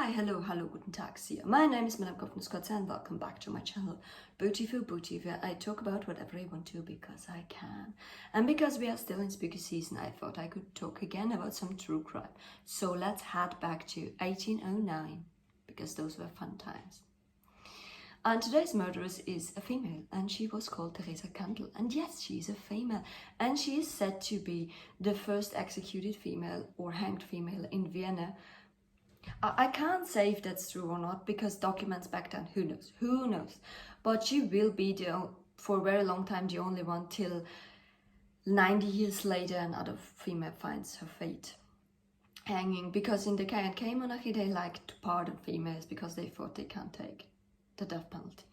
Hi, hello, guten Tag, see you. My name is Madame Kopfnuss and welcome back to my channel, Beautiful Booty, where I talk about whatever I want to because I can. And because we are still in spooky season, I thought I could talk again about some true crime. So let's head back to 1809, because those were fun times. And today's murderess is a female, and she was called Theresia Kandl. And yes, she is a female, and she is said to be the first executed female or hanged female in Vienna. I can't say if that's true or not, because documents back then, who knows. But she will be, for a very long time, the only one till 90 years later another female finds her fate hanging, because in the K&K monarchy they like to pardon females because they thought they can't take the death penalty.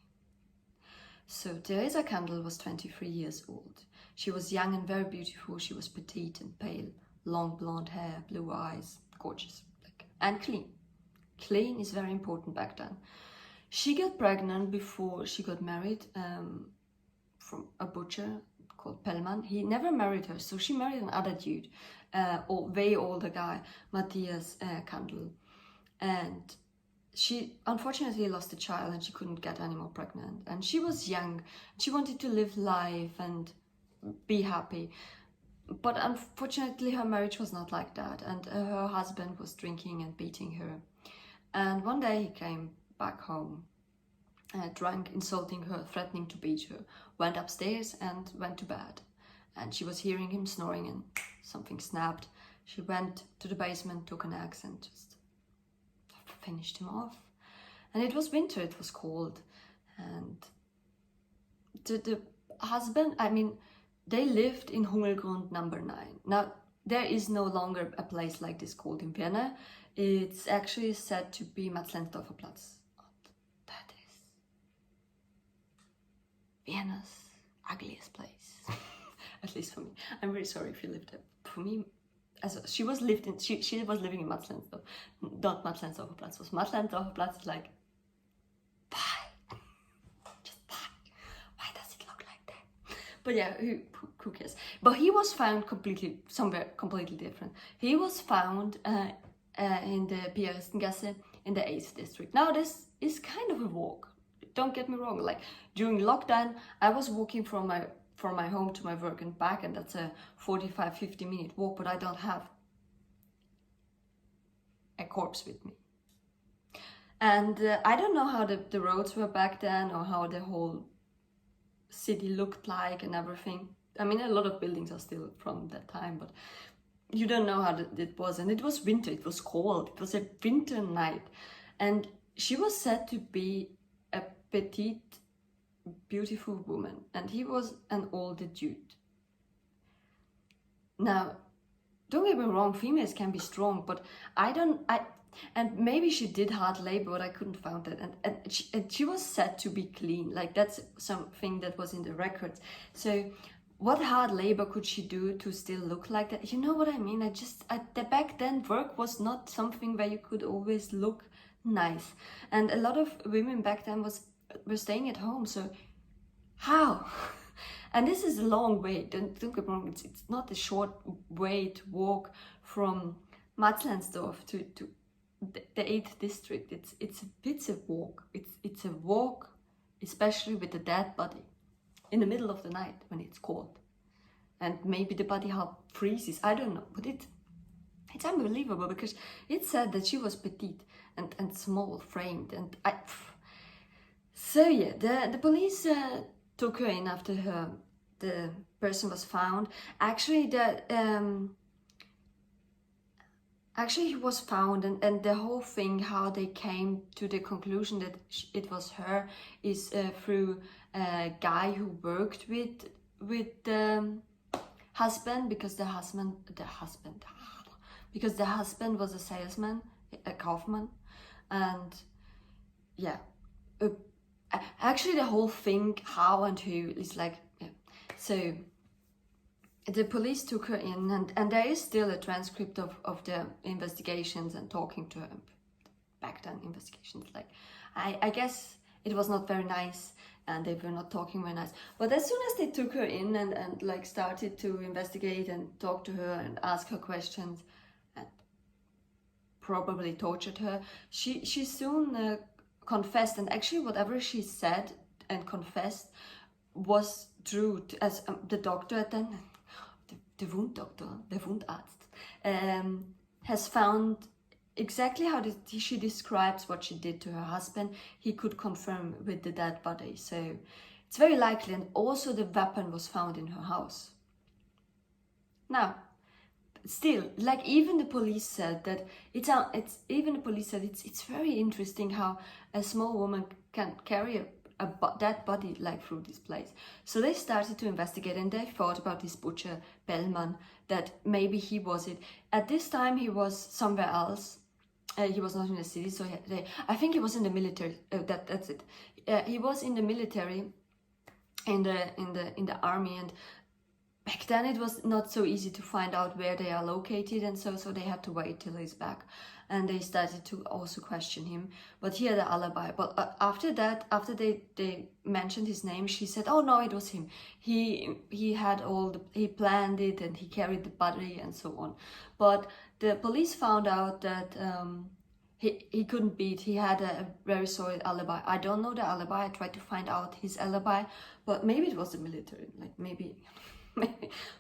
So Theresia Kandl was 23 years old. She was young and very beautiful. She was petite and pale, long blonde hair, blue eyes, gorgeous. And clean. Clean is very important back then. She got pregnant before she got married from a butcher called Pellman. He never married her, so she married another dude, way older guy, Matthias Kandl. And she unfortunately lost a child and she couldn't get any more pregnant. And she was young. She wanted to live life and be happy. But unfortunately, her marriage was not like that, and her husband was drinking and beating her. And one day he came back home, drunk, insulting her, threatening to beat her, went upstairs and went to bed. And she was hearing him snoring and something snapped. She went to the basement, took an axe and just finished him off. And it was winter, it was cold. And the husband, they lived in Hungergrund number 9. Now, there is no longer a place like this called in Vienna. It's actually said to be Matzleinsdorfer Platz. That is Vienna's ugliest place. At least for me. I'm very sorry if you lived there. For me, she was living in Matzleinsdorf. Not Matzleinsdorfer Platz. Was Matzleinsdorfer Platz is like, but yeah, who cares? But he was found somewhere completely different. He was found in the Pierrestengasse in the 8th district. Now this is kind of a walk. Don't get me wrong. Like during lockdown, I was walking from my home to my work and back, and that's a 45-50 minute walk. But I don't have a corpse with me. And I don't know how the roads were back then, or how the whole city looked like and everything. A lot of buildings are still from that time, but you don't know how it was. And it was winter, it was cold, it was a winter night. And she was said to be a petite, beautiful woman, and he was an older dude. Now, don't get me wrong, females can be strong, but and maybe she did hard labor, but I couldn't find that. And she was said to be clean. Like that's something that was in the records. So what hard labor could she do to still look like that? You know what I mean? Back then work was not something where you could always look nice. And a lot of women back then were staying at home. So how? And this is a long way. Don't get me wrong. It's not a short way to walk from Matzleinsdorf to the 8th district. It's a walk. It's a walk, especially with a dead body in the middle of the night when it's cold, and maybe the body half freezes. I don't know, but it's unbelievable, because it said that she was petite and small framed, and so yeah, the police took her in after the person was found. Actually, he was found, and the whole thing, how they came to the conclusion that it was her, is through a guy who worked with the husband, because the husband was a salesman, a Kaufmann, and yeah, actually the whole thing, how and who, is like, yeah. So the police took her in, and there is still a transcript of the investigations and talking to her. Back then, investigations, like, I guess it was not very nice, and they were not talking very nice. But as soon as they took her in and like started to investigate and talk to her and ask her questions, and probably tortured her. She soon confessed, and actually whatever she said and confessed was true, as the doctor then, the Wunddoktor, the Wundarzt, has found exactly how she describes what she did to her husband. He could confirm with the dead body, so it's very likely. And also the weapon was found in her house. Now, still, like, even the police said that it's very interesting how a small woman can carry a dead body like through this place. So they started to investigate, and they thought about this butcher Bellman, that maybe he was it. At this time he was somewhere else. He was not in the city, so I think he was in the military. That's it. He was in the military, in the army, and back then it was not so easy to find out where they are located, and so they had to wait till he's back, and they started to also question him. But he had an alibi. But after that, after they mentioned his name, she said, "Oh no, it was him. He had he planned it, and he carried the body and so on." But the police found out that he couldn't beat. He had a very solid alibi. I don't know the alibi. I tried to find out his alibi, but maybe it was the military. Like maybe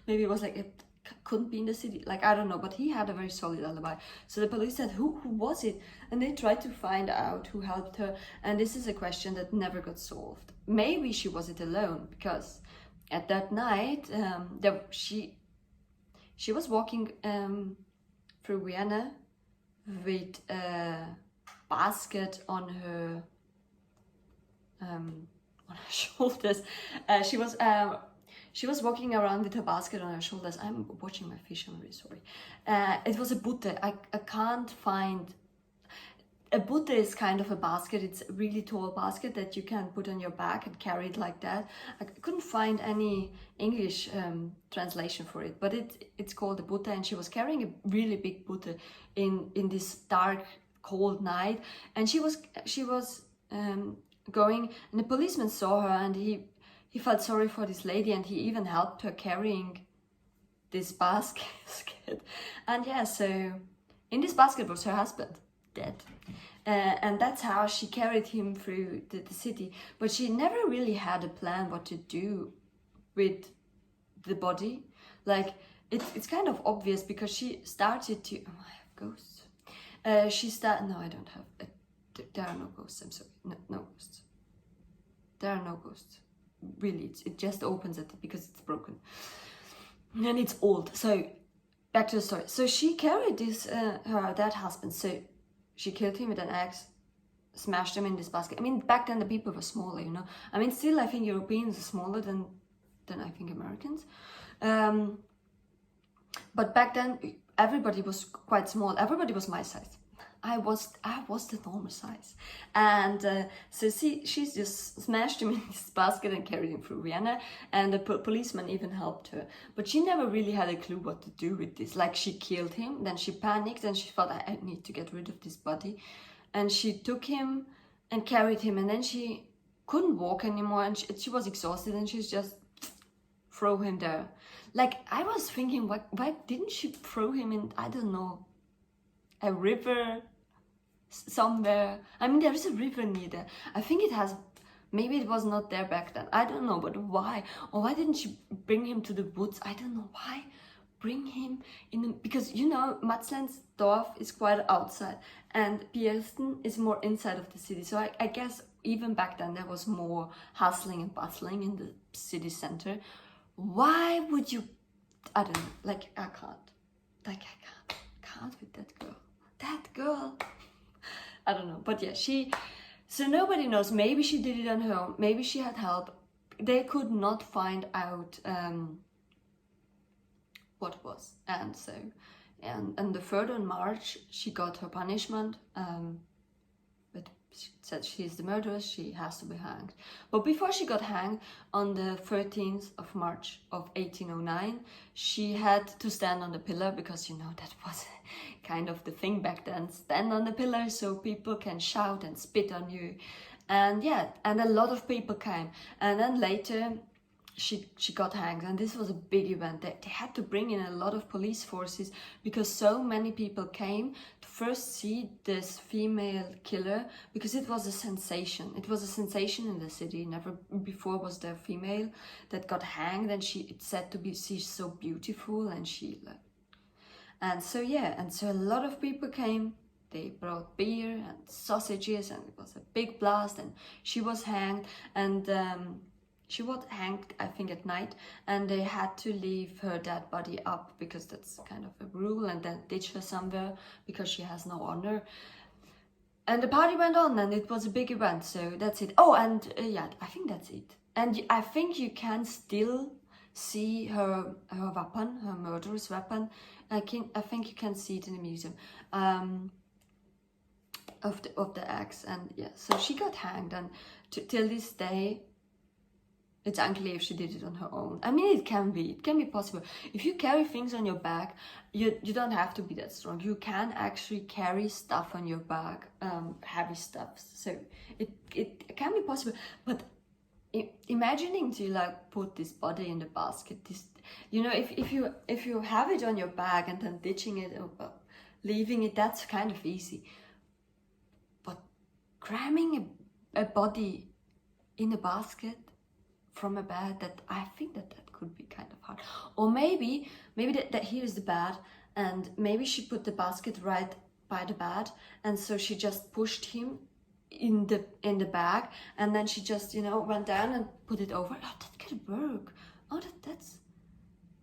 it was like it couldn't be in the city. Like, I don't know, but he had a very solid alibi. So the police said, who was it? And they tried to find out who helped her. And this is a question that never got solved. Maybe she was it alone, because at that night she was walking through Vienna with a basket on her shoulders. She was walking around with her basket on her shoulders. I'm watching my fish, I'm really sorry. It was a butte. I can't find... A butte is kind of a basket. It's a really tall basket that you can put on your back and carry it like that. I couldn't find any English translation for it, but it's called a butte, and she was carrying a really big butte in this dark, cold night. And she was going, and the policeman saw her, and he felt sorry for this lady, and he even helped her carrying this basket. And yeah, so in this basket was her husband, dead. And that's how she carried him through the city. But she never really had a plan what to do with the body. Like, it's kind of obvious, because she started to... Oh, I have ghosts. No, I don't have... there are no ghosts, I'm sorry. No ghosts. There are no ghosts. Really, it just opens it because it's broken. And it's old. So, back to the story. So she carried her dead husband. So she killed him with an axe, smashed him in this basket. I mean, back then the people were smaller, you know. I mean, still, I think Europeans are smaller than I think Americans. But back then, everybody was quite small. Everybody was my size. I was the normal size. And so she's just smashed him in this basket and carried him through Vienna. And the policeman even helped her. But she never really had a clue what to do with this. Like, she killed him, then she panicked, and she thought, I need to get rid of this body. And she took him and carried him, and then she couldn't walk anymore, and she was exhausted, and she's just throw him there. Like, I was thinking, why didn't she throw him in, I don't know, a river somewhere? I mean, there is a river near there. I think it has, maybe it was not there back then, I don't know, but why? Or why didn't she bring him to the woods? I don't know why. Bring him in because, you know, Matzleinsdorf is quite outside, and Piersten is more inside of the city. So I guess even back then there was more hustling and bustling in the city center. Why would you? I don't know. Like, I can't. Like, I can't with that girl. That girl. I don't know. But yeah, so nobody knows. Maybe she did it on her own. Maybe she had help. They could not find out what was. And so, and the 3rd of March, she got her punishment. But she said she's the murderer, she has to be hanged. But before she got hanged, on the 13th of March of 1809, she had to stand on the pillar, because, you know, that was kind of the thing back then. Stand on the pillar so people can shout and spit on you. And yeah, and a lot of people came. And then later she got hanged, and this was a big event. They had to bring in a lot of police forces, because so many people came to first see this female killer because it was a sensation. It was a sensation in the city. Never before was there a female that got hanged, and it's said to be, she's so beautiful, and she like, and so yeah, and so a lot of people came. They brought beer and sausages, and it was a big blast, and she was hanged, and she was hanged, I think, at night, and they had to leave her dead body up because that's kind of a rule, and then ditch her somewhere because she has no honor. And the party went on, and it was a big event, so that's it. Oh, and yeah, I think that's it. And I think you can still see her weapon, her murderous weapon. I think you can see it in the museum. Of the axe, and yeah, so she got hanged, and till this day it's unclear if she did it on her own. I mean, it can be possible. If you carry things on your back, you don't have to be that strong. You can actually carry stuff on your back, heavy stuff, so it can be possible. But imagining to like put this body in the basket, this, you know, if you have it on your back and then ditching it or leaving it, that's kind of easy. Cramming a body in a basket from a bed, that I think that could be kind of hard. Or maybe that here is the bed, and maybe she put the basket right by the bed, and so she just pushed him in the bag, and then she just, you know, went down and put it over. Oh, that could work. Oh, that's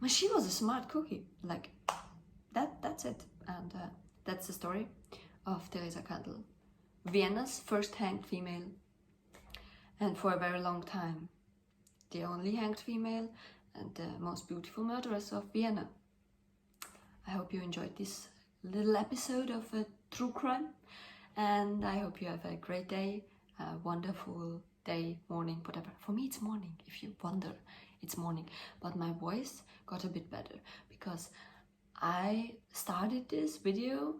well, she was a smart cookie. Like that's it. And that's the story of Theresia Kandl, Vienna's first hanged female, and for a very long time the only hanged female and the most beautiful murderess of Vienna. I hope you enjoyed this little episode of a true crime, and I hope you have a great day, a wonderful day, morning, whatever. For me it's morning, if you wonder, it's morning. But my voice got a bit better because I started this video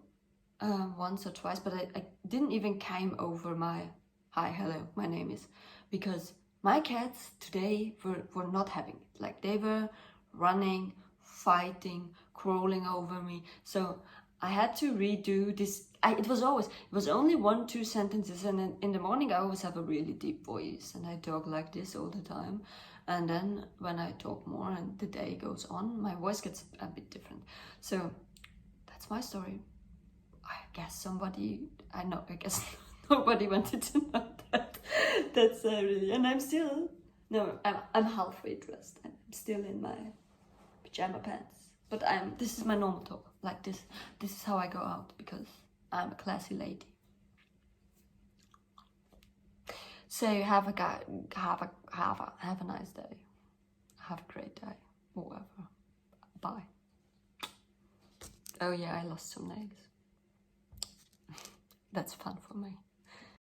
once or twice, but I didn't even came over my hi, hello, my name is, because my cats today were not having it. Like, they were running, fighting, crawling over me, so I had to redo this. It was only 1-2 sentences, and then in the morning I always have a really deep voice and I talk like this all the time, and then when I talk more and the day goes on, my voice gets a bit different. So that's my story. I guess nobody wanted to know that. That's really, and I'm halfway dressed. I'm still in my pajama pants, but this is my normal talk, like this. This is how I go out because I'm a classy lady. So have a nice day. Have a great day, or whatever. Bye. Oh yeah, I lost some nails. That's fun for me.